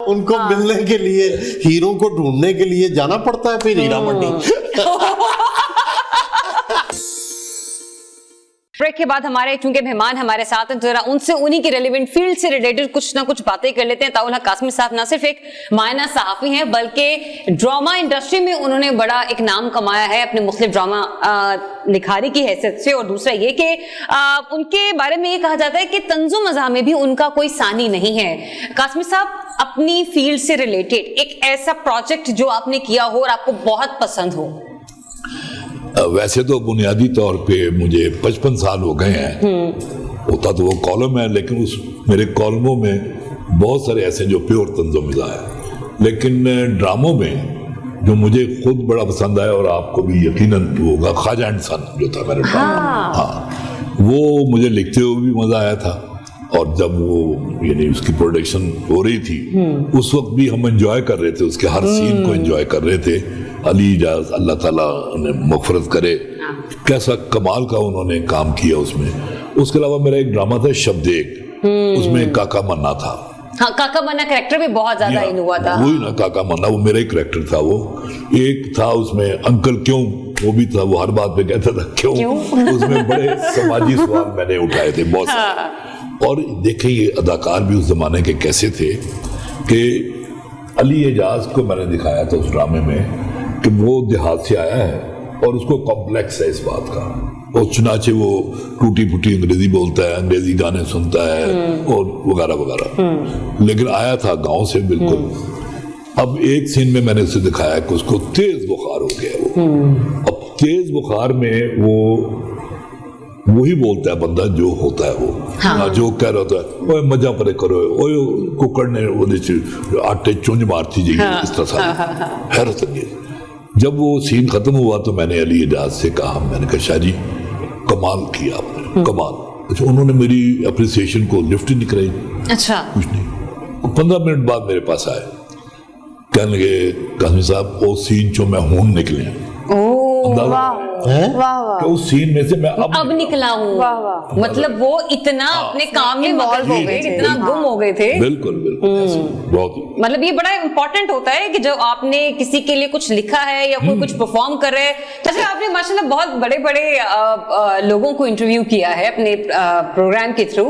ان کو ملنے کے لیے ہیرو کو ڈھونڈنے کے لیے جانا پڑتا ہے پھر ہیرا منڈی. بریک کے بعد ہمارے چونکہ مہمان ہمارے ساتھ ہیں، ذرا ان سے انہی کی ریلیونٹ فیلڈ سے ریلیٹڈ کچھ نہ کچھ باتیں کر لیتے ہیں. طاؤل حق قاسمی صاحب نہ صرف ایک مائنہ صحافی ہیں بلکہ ڈرامہ انڈسٹری میں انہوں نے بڑا ایک نام کمایا ہے اپنے مختلف ڈرامہ نکھاری کی حیثیت سے. اور دوسرا یہ کہ ان کے بارے میں یہ کہا جاتا ہے کہ طنز و مزاح میں بھی ان کا کوئی ثانی نہیں ہے. قاسمی صاحب، اپنی فیلڈ سے ریلیٹڈ ایک ایسا پروجیکٹ جو آپ نے کیا ہو اور آپ کو بہت پسند ہو. ویسے تو بنیادی طور پہ مجھے 55 سال ہو گئے ہیں. ہوتا تو وہ کالم ہے، لیکن اس میرے کالموں میں بہت سارے ایسے جو پیور طنز و مزاح ہے. لیکن ڈراموں میں جو مجھے خود بڑا پسند آیا، اور آپ کو بھی یقیناً ہوگا، خواجہ اینڈ سن جو تھا میرا ڈرامہ، ہاں وہ مجھے لکھتے ہوئے بھی مزہ آیا تھا. اور جب وہ یعنی اس کی پروڈکشن ہو رہی تھی اس وقت بھی ہم انجوائے کر رہے تھے، اس کے ہر سین کو انجوائے کر رہے تھے. علی اجاز اللہ تعالیٰ نے مغفرت کرے، کیسا کمال کا انہوں نے کام کیا اس میں. اس کے علاوہ میرا ایک ڈرامہ تھا شب دیکھ، اس میں کاکا منا تھا. ہاں، کاکا منا کریکٹر بھی بہت زیادہ ان ہوا تھا. وہی نا کاکا منا، وہ میرا ہی کریکٹر تھا. وہ ایک تھا اس میں انکل کیوں، وہ بھی تھا، وہ ہر بات پہ کہتا تھا کیوں. اس میں بڑے سماجی سوال میں نے اٹھائے تھے بہت سارے. اور دیکھیں یہ اداکار بھی اس زمانے کے کیسے تھے کہ علی اعجاز کو میں نے دکھایا تھا اس ڈرامے میں کہ وہ دیہات سے آیا ہے اور اس کو کمپلیکس ہے اس بات کا، اور چنانچہ وہ ٹوٹی پھوٹی انگریزی بولتا ہے، انگریزی گانے سنتا ہے اور وغیرہ وغیرہ، لیکن آیا تھا گاؤں سے بالکل. اب ایک سین میں نے اسے دکھایا کہ اس کو تیز بخار ہو گیا. وہ اب تیز بخار میں وہ وہی بولتا ہے بندہ جو ہوتا ہے، وہ جو کہہ رہا ہوتا ہے اوے مجا پرے کرو، اوے ککڑ نے آٹے چونج مارتی جی، اس طرح ساری حیرت انگیز. جب وہ سین ختم ہوا تو میں نے علی اعجاز سے کہا، میں نے کہا شاہ جی کمال کیا آپ نے، کمال. اچھا، انہوں نے میری اپریسیشن کو لفٹ ہی نہیں کرائی. اچھا، کچھ نہیں. 15 منٹ بعد میرے پاس آئے، کہنے لگے قاسمی صاحب وہ سین جو میں ہون نکلے ہیں. کہ اس سین میں سے میں اب نکلا ہوں. مطلب وہ اتنا اپنے کام میں انوالو ہو گئے، اتنا گم ہو گئے تھے. بالکل بہت. مطلب یہ بڑا امپورٹنٹ ہوتا ہے کہ جب آپ نے کسی کے لیے کچھ لکھا ہے یا کوئی کچھ پرفارم کر رہے ہے. جیسے آپ نے ماشاءاللہ بہت بڑے بڑے لوگوں کو انٹرویو کیا ہے اپنے پروگرام کے تھرو،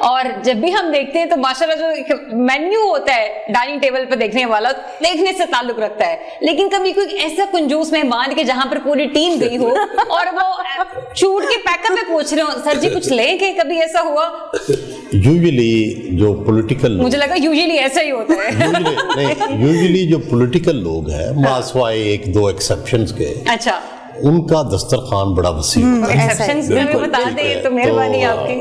اور جب بھی ہم دیکھتے ہیں تو ماشاءاللہ جو مینیو ہوتا ہے ڈائننگ ٹیبل پہ دیکھنے والا دیکھنے سے تعلق رکھتا ہے، لیکن کبھی کوئی ایسا کنجوس مہمان کہ جہاں پر پوری ٹیم گئی ہو اور وہ چھوٹ کے پیک اپ میں پوچھ رہے ہو سر جی کچھ لیں کہ کبھی ایسا ہوا؟ یوزلی جو پولیٹیکل، مجھے لگا یوزلی ایسا ہی ہوتا ہے. یوزلی جو پولیٹیکل لوگ ہیں ماسوائے ایک دو ایکسیپشنز کے، اچھا، ان کا دسترخوان بڑا وسیع ہوتا ہے. ایکسیپشنز میں بتا دیں تو مہربانی آپ کی،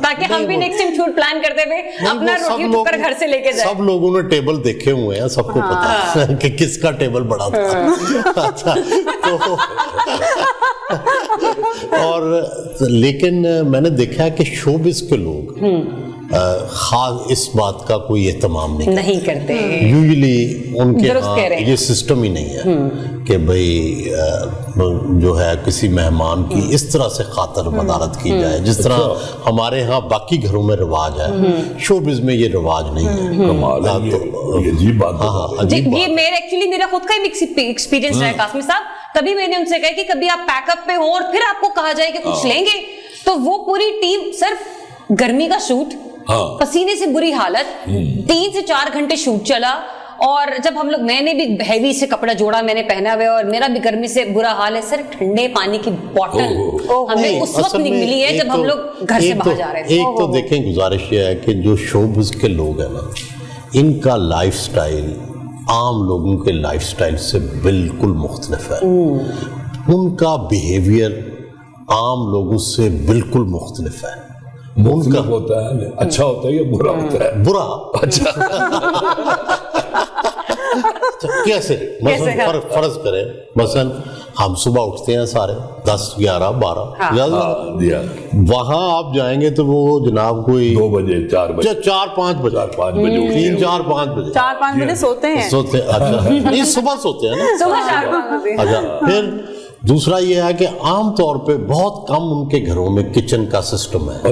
تاکہ ہم بھی نیکسٹ ٹائم شوٹ پلان کرتے ہوئے اپنا روٹی ٹکر گھر سے لے کے جائیں. سب لوگوں نے ٹیبل دیکھے ہوئے ہیں، سب کو پتا ہے کہ کس کا ٹیبل بڑا تھا. اچھا، اور لیکن میں نے دیکھا ہے کہ شوبز کے لوگ خاص اس بات کا کوئی اہتمام نہیں کرتے. یوزلی ان کے ہاں یہ سسٹم ہی نہیں ہے کہ بھئی جو ہے کسی مہمان کی اس طرح سے خاطر مدارت کی جائے جس طرح ہمارے ہاں باقی گھروں میں رواج ہے. شوبز میں یہ رواج نہیں ہے. عجیب بات ہے. یہ میرا خود کا ایکسپیرینس رہا ہے قاسمی صاحب. تبھی میں نے ان سے کہا کہ کبھی آپ پیک اپ پہ ہوں اور پھر آپ کو کہا جائے کہ کچھ لیں گے، تو وہ پوری ٹیم صرف گرمی کا شوٹ، پسینے سے بری حالت، 3 سے 4 گھنٹے شوٹ چلا. اور جب ہم لوگ، میں نے بھی ہیوی سے کپڑا جوڑا میں نے پہنا ہوا اور میرا بھی گرمی سے برا حال ہے سر. ٹھنڈے پانی کی بوٹل ہمیں اس وقت ملی ہے جب ہم لوگ گھر سے باہر جا رہے تھے. ایک تو دیکھیں گزارش یہ ہے کہ جو شوبز کے لوگ ہیں نا، ان کا لائف سٹائل عام لوگوں کے لائف سٹائل سے بالکل مختلف ہے. ان کا بیہیویئر عام لوگوں سے بالکل مختلف ہے. مختلف ہوتا ہے، اچھا ہوتا ہے یا برا ہوتا ہے؟ برا. اچھا کیسے؟ مثلا فرض کریں مثلا ہم صبح اٹھتے ہیں سارے 10 11 12، وہاں آپ جائیں گے تو وہ جناب کوئی 2 بجے 4 بجے 4-5 بجے 3 4 5 بجے 4-5 بجے سوتے ہیں. اچھا نہیں صبح سوتے ہیں نا صبح 4-5 بجے. اچھا، پھر دوسرا یہ ہے کہ عام طور پہ بہت کم ان کے گھروں میں کچن کا سسٹم ہے.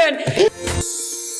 one.